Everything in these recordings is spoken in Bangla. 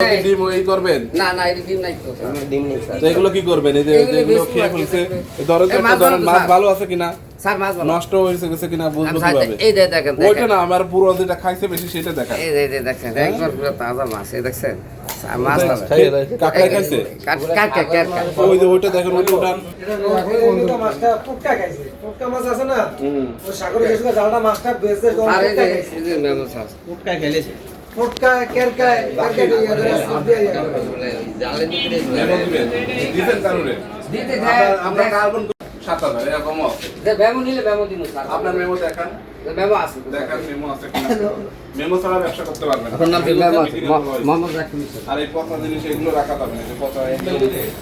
ডিম ওই করবেন না না এটা ডিম নাই তো স্যার। ডিম নেই স্যার। তো এগুলো কি করবেন? এই যে এগুলো যেগুলো বেশি খেয়ে আছে, ফেলছে দেখবে। ধরেন এ, মাছ ধরেন ভালো তো মাছ স্যার। ভালো আছে কিনা, স্যার মাছ ভালো। নষ্ট হয়েছে গেছে কিনা বুঝবো স্যার, কিভাবে? এই যে দেখেন ওইটা না, আমার পুরো যেটা খাইছে বেশি সেটা দেখা। এই যে দেখেন একবার পুরো তাজা মাছ এই দেখছেন স্যার, মাছ ভালো। কাকাই খাইছে কাট ওই যে ওইটা দেখেন, ওইটা উঠান। মাছটা পুটকা খাইছে। পুটকা মাছ আছে না? ওই সাগরে যে সময় জালটা মাছটা বেচে তখন আর এই পুটকা যে খাইছে। এই যে মেমো স্যার পুটকা খেলেছে। পুটকা, কেরকায়, সব দিয়ে ইয়ে করে। জালে দিতে মেমো দিবেন, দিবেন কারণে দিতে আমরা কার্বন 7000 এরকম আছে। যে মেমো নিলে মেমো দিন স্যার। আপনার মেমো দেখান, মেমো আছে দেখান মেমো আছে কিনা। মেমো ছাড়া ব্যবসা করতে পারবেন না। আপনার নাম কি? মেমো আছে মোহাম্মদ জাকির হোসেন। আর এই পচা জিনিস এগুলো রাখা যাবে না, যে পচা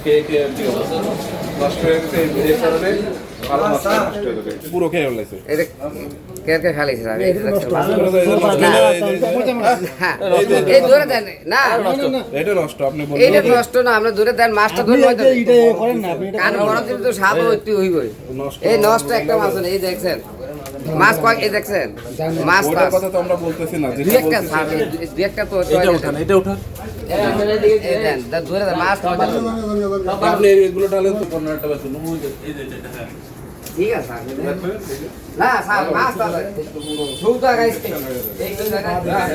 খেয়ে খেয়ে কি অবস্থা? নষ্ট হয়ে গেছে এই কারণে, ভালো মাছটা নষ্ট হয়ে যাবে, পুরো খেয়ে ফেলেছে। এই যে কে খালি স্যার এই দেখছেন হ্যাঁ এই ধরে দেন না এটা নষ্ট, আপনি এইটা বললেন নষ্ট না, আপনি ধরে দেন মাছটা ধরে হয়তো কান বড় দিলে তো স্বাদ হইতে হইবই। নষ্ট। এই নষ্ট একটা মাছ না, এই দেখছেন মাছ কয়, এই দেখছেন মাছ ওইটার কথা তো আমরা বলতেছি না, দুই যেটা একটা বলতেছি স্বাদ, দুই একটা তো এটা উঠান, এটা উঠান। এই দেন ধরে দেন মাছ খাওয়া যাবে না। আপনি এগুলো ঢালেন তো 15টা বেচুন। এই যে এটা হ্যাঁ। ঠিক আছে স্যার না স্যার মাছ আছে সৌদা গাইছে এই তো জায়গা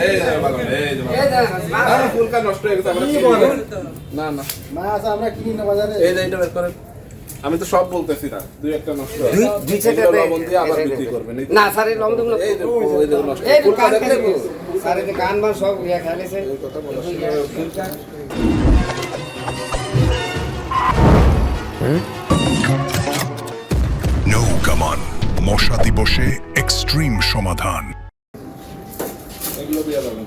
এই যে ভালো, এই যে ভালো। এই দেন মাছ আরে ফুলকা নষ্ট হয়ে গেছে, আমরা কি বলেন? না না, মাছ আমরা কিনি না বাজারে। এই যে এটা বের করেন। আমি তো সব বলতেছি না, দুই একটা নষ্ট হয়। দুই এগুলো চারটাতে লবণ দিয়ে আবার বিক্রি করবেন। এই যে- না স্যার এই লম্বা গুলো এই যে এই যে নষ্ট। এই তো ফুলকা কান দেখলে খেলে স্যার এই যে কান মান সব ইয়া খেলেছে কথা বলা নৌকামান মশা দিবসে এক্সট্রিম সমাধান। এগুলো দিয়ে যাবেন।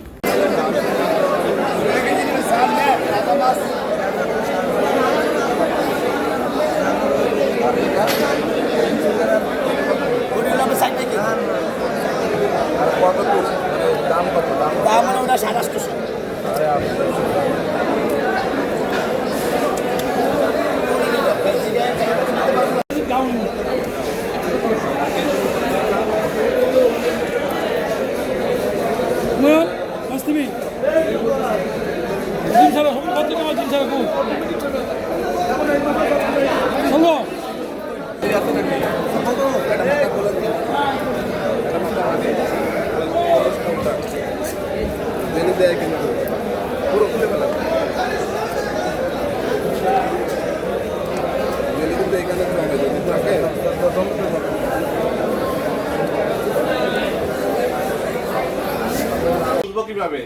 কত দাম, কত দাম? দাম মানে ওটা 2800। মেনু দেয় কিন্তু পুরো খুলে ফেলা। মেনু কিন্তু এখানে জমে যদি থাকে বুঝবো কিভাবে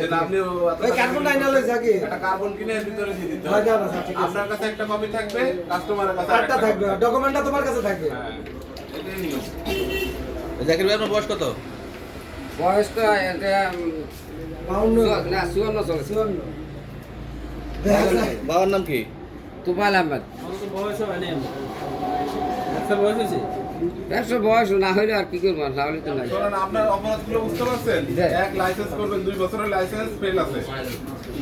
যে না আপনি ওই কার্বন ডাইনাল জাগে একটা কার্বন কিনে এর ভিতরে দিয়ে দিতে হয় হবে। না, না, ঠিক আছে। আপনার কাছে একটা কপি থাকবে, কাস্টমারের কাছে আটটা থাকবে, ডকুমেন্টটা তোমার কাছে থাকবে। হ্যাঁ, এটাই নিয়ম। জাকির ভাই আপনার বয়স কত? বয়স তো এটা 52 না 54 চলে 54 দেখা যায়। বাবার নাম কি? তুফাইল আহমেদ। বয়স হয়নি আমার। একশো বয়স না হইলে আর কি করবো, না হলে তো নাই। শোনেন, আপনার অপরাধগুলো বুঝতে পারছেন? জি। এক লাইসেন্স করবেন, 2 বছরের লাইসেন্স ফেল আছে।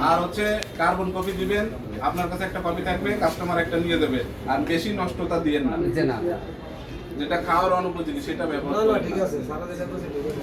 আর হচ্ছে কার্বন কপি দিবেন, আপনার কাছে একটা কপি থাকবে, কাস্টমার একটা নিয়ে দেবে। আর বেশি নষ্টতা দিয়েন না, যে না যেটা খাওয়ার অনুপযোগী সেটা ব্যবহার না না করেন ঠিক না। আছে, সারা দেশে তো ঠিক আছে।